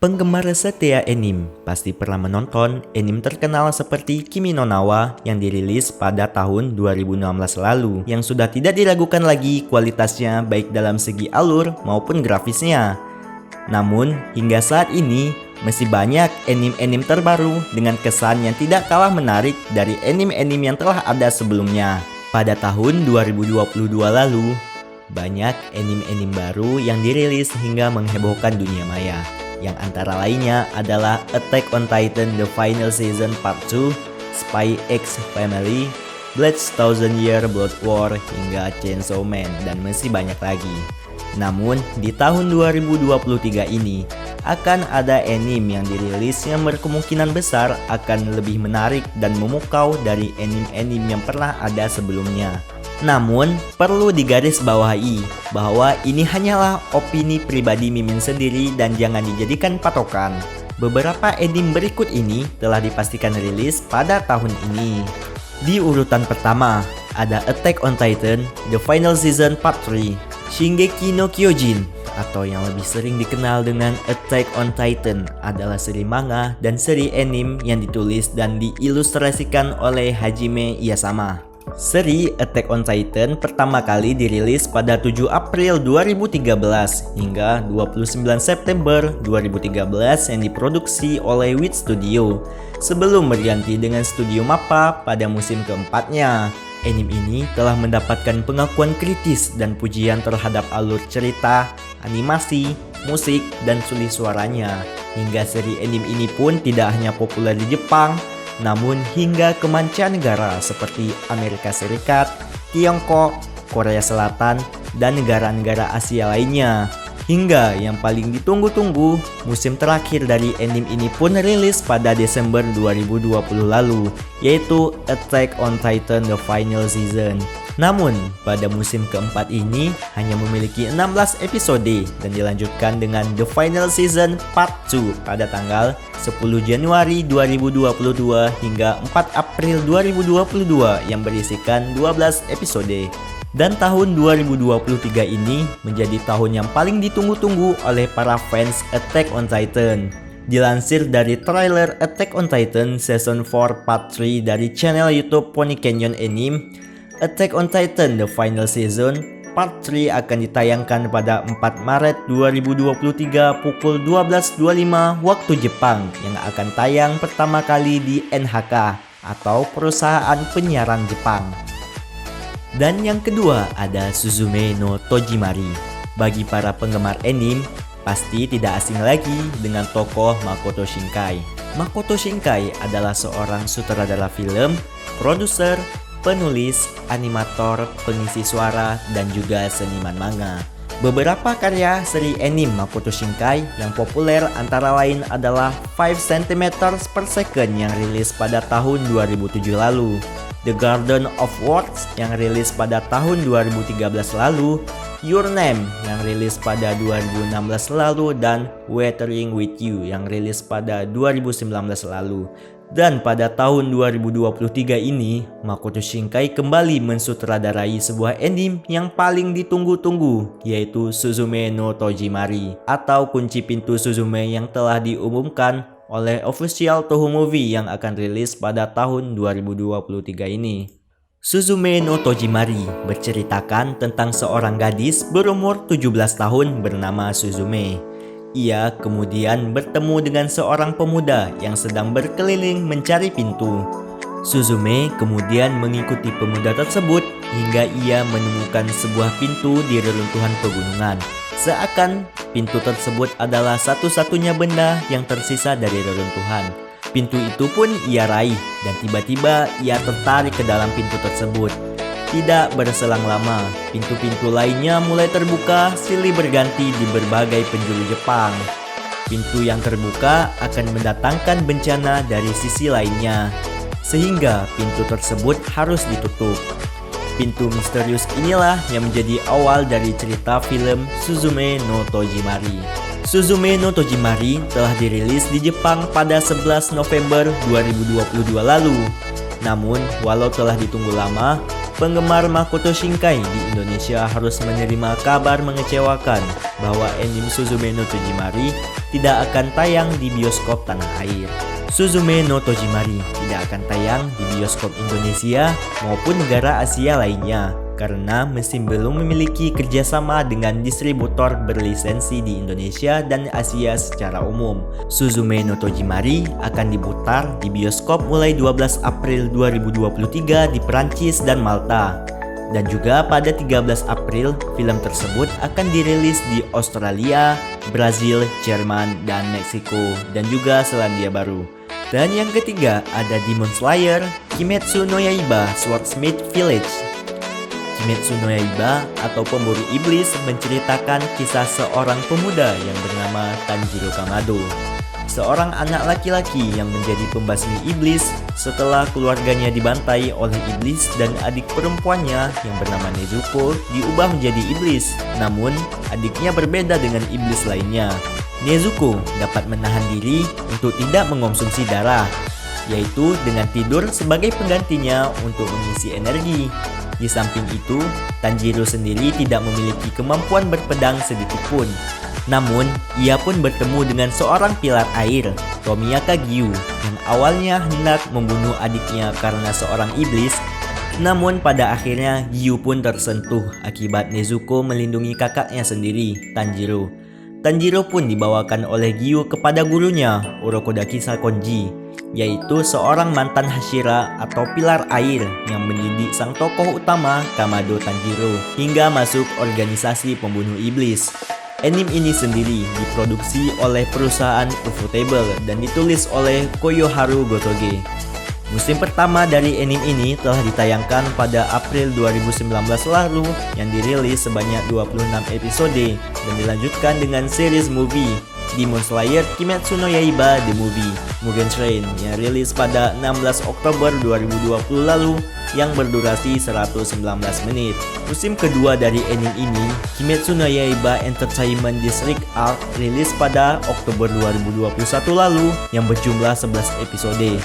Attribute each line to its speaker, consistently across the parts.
Speaker 1: Penggemar setia anime pasti pernah menonton anime terkenal seperti Kimi no Na wa yang dirilis pada tahun 2016 lalu, yang sudah tidak diragukan lagi kualitasnya baik dalam segi alur maupun grafisnya. Namun hingga saat ini masih banyak anime-anime terbaru dengan kesan yang tidak kalah menarik dari anime-anime yang telah ada sebelumnya. Pada tahun 2022 lalu, banyak anime-anime baru yang dirilis hingga menghebohkan dunia maya, yang antara lainnya adalah Attack on Titan The Final Season Part 2, Spy X Family, Bleach Thousand Year Blood War, hingga Chainsaw Man, dan masih banyak lagi. Namun, di tahun 2023 ini, akan ada anime yang dirilis yang berkemungkinan besar akan lebih menarik dan memukau dari anime-anime yang pernah ada sebelumnya. Namun, perlu digarisbawahi bahwa ini hanyalah opini pribadi Mimin sendiri dan jangan dijadikan patokan. Beberapa anime berikut ini telah dipastikan rilis pada tahun ini. Di urutan pertama, ada Attack on Titan The Final Season Part 3, Shingeki no Kyojin, atau yang lebih sering dikenal dengan Attack on Titan, adalah seri manga dan seri anime yang ditulis dan diilustrasikan oleh Hajime Iyasama. Seri Attack on Titan pertama kali dirilis pada 7 April 2013 hingga 29 September 2013 yang diproduksi oleh Wit Studio sebelum berganti dengan Studio Mappa pada musim keempatnya. Anime ini telah mendapatkan pengakuan kritis dan pujian terhadap alur cerita, animasi, musik, dan sulih suaranya. Hingga seri anime ini pun tidak hanya populer di Jepang, namun hingga ke mancanegara seperti Amerika Serikat, Tiongkok, Korea Selatan, dan negara-negara Asia lainnya. Hingga yang paling ditunggu-tunggu, musim terakhir dari anime ini pun rilis pada Desember 2020 lalu, yaitu Attack on Titan The Final Season. Namun, pada musim keempat ini hanya memiliki 16 episode dan dilanjutkan dengan The Final Season Part 2 pada tanggal 10 Januari 2022 hingga 4 April 2022 yang berisikan 12 episode. Dan tahun 2023 ini menjadi tahun yang paling ditunggu-tunggu oleh para fans Attack on Titan. Dilansir dari trailer Attack on Titan Season 4 Part 3 dari channel YouTube Pony Canyon Anime, Attack on Titan The Final Season Part 3 akan ditayangkan pada 4 Maret 2023 pukul 12.25 waktu Jepang, yang akan tayang pertama kali di NHK atau perusahaan penyiaran Jepang. Dan yang kedua ada Suzume no Tojimari. Bagi para penggemar anime, pasti tidak asing lagi dengan tokoh Makoto Shinkai. Makoto Shinkai adalah seorang sutradara film, produser, penulis, animator, pengisi suara, dan juga seniman manga. Beberapa karya seri anime Makoto Shinkai yang populer antara lain adalah 5 cm per second yang rilis pada tahun 2007 lalu, The Garden of Words yang rilis pada tahun 2013 lalu, Your Name yang rilis pada 2016 lalu, dan Weathering with You yang rilis pada 2019 lalu. Dan pada tahun 2023 ini, Makoto Shinkai kembali mensutradarai sebuah anime yang paling ditunggu-tunggu, yaitu Suzume no Tojimari, atau Kunci Pintu Suzume, yang telah diumumkan oleh official Toho Movie yang akan rilis pada tahun 2023 ini. Suzume no Tojimari berceritakan tentang seorang gadis berumur 17 tahun bernama Suzume. Ia kemudian bertemu dengan seorang pemuda yang sedang berkeliling mencari pintu. Suzume kemudian mengikuti pemuda tersebut hingga ia menemukan sebuah pintu di reruntuhan pegunungan. Seakan pintu tersebut adalah satu-satunya benda yang tersisa dari reruntuhan. Pintu itu pun ia raih dan tiba-tiba ia tertarik ke dalam pintu tersebut. Tidak berselang lama, pintu-pintu lainnya mulai terbuka silih berganti di berbagai penjuru Jepang. Pintu yang terbuka akan mendatangkan bencana dari sisi lainnya, sehingga pintu tersebut harus ditutup. Pintu misterius inilah yang menjadi awal dari cerita film Suzume no Tojimari. Suzume no Tojimari telah dirilis di Jepang pada 11 November 2022 lalu. Namun, walau telah ditunggu lama, Penggemar Makoto Shinkai di Indonesia harus menerima kabar mengecewakan bahwa anime Suzume no Tojimari tidak akan tayang di bioskop tanah air. Suzume no Tojimari tidak akan tayang di bioskop Indonesia maupun negara Asia lainnya karena masih belum memiliki kerjasama dengan distributor berlisensi di Indonesia dan Asia secara umum. Suzume no Tojimari akan diputar di bioskop mulai 12 April 2023 di Perancis dan Malta. Dan juga pada 13 April, film tersebut akan dirilis di Australia, Brazil, Jerman, dan Meksiko, dan juga Selandia Baru. Dan yang ketiga ada Demon Slayer, Kimetsu no Yaiba, Swordsmith Village. Kimetsu no Yaiba atau Pemburu Iblis menceritakan kisah seorang pemuda yang bernama Tanjiro Kamado. Seorang anak laki-laki yang menjadi pembasmi iblis setelah keluarganya dibantai oleh iblis dan adik perempuannya yang bernama Nezuko diubah menjadi iblis. Namun, adiknya berbeda dengan iblis lainnya. Nezuko dapat menahan diri untuk tidak mengonsumsi darah, yaitu dengan tidur sebagai penggantinya untuk mengisi energi. Di samping itu, Tanjiro sendiri tidak memiliki kemampuan berpedang sedikitpun. Namun, ia pun bertemu dengan seorang pilar air, Tomiyaka Gyu, yang awalnya hendak membunuh adiknya karena seorang iblis. Namun pada akhirnya Gyu pun tersentuh akibat Nezuko melindungi kakaknya sendiri, Tanjiro. Tanjiro pun dibawakan oleh Gyu kepada gurunya, Urokodaki Sakonji, yaitu seorang mantan Hashira atau pilar air yang mendidik sang tokoh utama Kamado Tanjiro hingga masuk organisasi pembunuh iblis. Anime ini sendiri diproduksi oleh perusahaan Ufotable dan ditulis oleh Koyoharu Gotoge. Musim pertama dari anime ini telah ditayangkan pada April 2019 lalu yang dirilis sebanyak 26 episode dan dilanjutkan dengan series movie Demon Slayer Kimetsu no Yaiba The Movie Mugen Train yang rilis pada 16 Oktober 2020 lalu yang berdurasi 119 menit. Musim kedua dari anime ini, Kimetsu no Yaiba Entertainment District Arc rilis pada Oktober 2021 lalu yang berjumlah 11 episode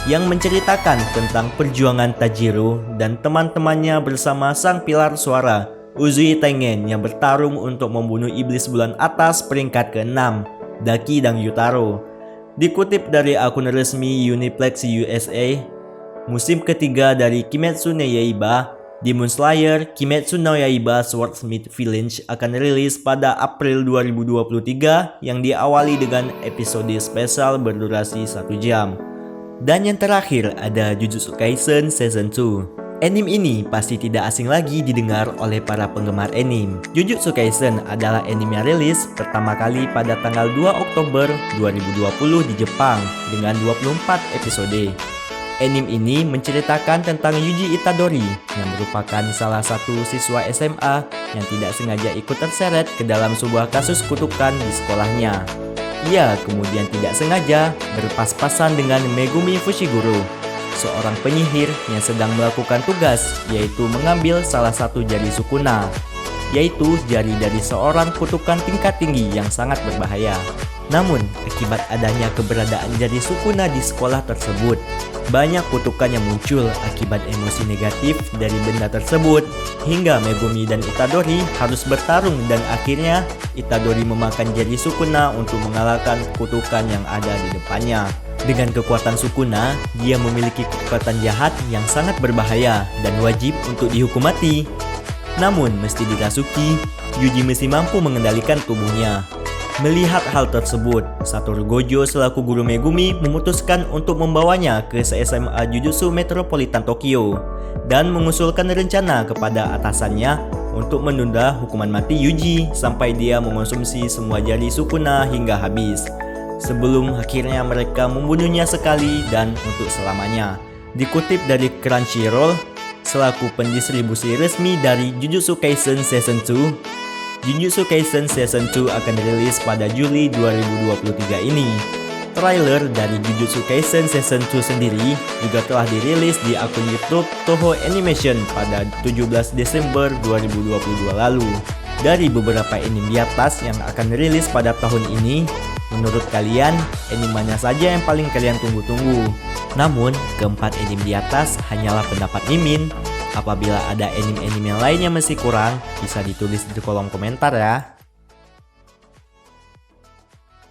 Speaker 1: yang menceritakan tentang perjuangan Tanjiro dan teman-temannya bersama sang pilar suara Uzui Tengen yang bertarung untuk membunuh iblis bulan atas peringkat ke-6, Daki dan Yutaro. Dikutip dari akun resmi Uniplex USA, musim ketiga dari Kimetsu no Yaiba, Demon Slayer Kimetsu no Yaiba Swordsmith Village akan rilis pada April 2023 yang diawali dengan episode spesial berdurasi 1 jam. Dan yang terakhir ada Jujutsu Kaisen Season 2. Anime ini pasti tidak asing lagi didengar oleh para penggemar anime. Jujutsu Kaisen adalah anime yang rilis pertama kali pada tanggal 2 Oktober 2020 di Jepang dengan 24 episode. Anime ini menceritakan tentang Yuji Itadori yang merupakan salah satu siswa SMA yang tidak sengaja ikut terseret ke dalam sebuah kasus kutukan di sekolahnya. Ia kemudian tidak sengaja berpas-pasan dengan Megumi Fushiguro, seorang penyihir yang sedang melakukan tugas, yaitu mengambil salah satu jari Sukuna, yaitu jari dari seorang kutukan tingkat tinggi yang sangat berbahaya. Namun, akibat adanya keberadaan jari Sukuna di sekolah tersebut, banyak kutukan yang muncul akibat emosi negatif dari benda tersebut, hingga Megumi dan Itadori harus bertarung dan akhirnya Itadori memakan jari Sukuna untuk mengalahkan kutukan yang ada di depannya. Dengan kekuatan Sukuna, dia memiliki kekuatan jahat yang sangat berbahaya dan wajib untuk dihukum mati. Namun, mesti dirasuki, Yuji mesti mampu mengendalikan tubuhnya. Melihat hal tersebut, Satoru Gojo selaku guru Megumi memutuskan untuk membawanya ke SMA Jujutsu Metropolitan Tokyo dan mengusulkan rencana kepada atasannya untuk menunda hukuman mati Yuji sampai dia mengonsumsi semua jari Sukuna hingga habis, sebelum akhirnya mereka membunuhnya sekali dan untuk selamanya. Dikutip dari Crunchyroll, selaku pendistribusi resmi dari Jujutsu Kaisen Season 2, Jujutsu Kaisen Season 2 akan rilis pada Juli 2023 ini. Trailer dari Jujutsu Kaisen Season 2 sendiri juga telah dirilis di akun YouTube Toho Animation pada 17 Desember 2022 lalu. Dari beberapa anime di atas yang akan rilis pada tahun ini, menurut kalian, anime mana saja yang paling kalian tunggu-tunggu? Namun, keempat anime di atas hanyalah pendapat Mimin. Apabila ada anime-anime yang lain yang masih kurang, bisa ditulis di kolom komentar ya.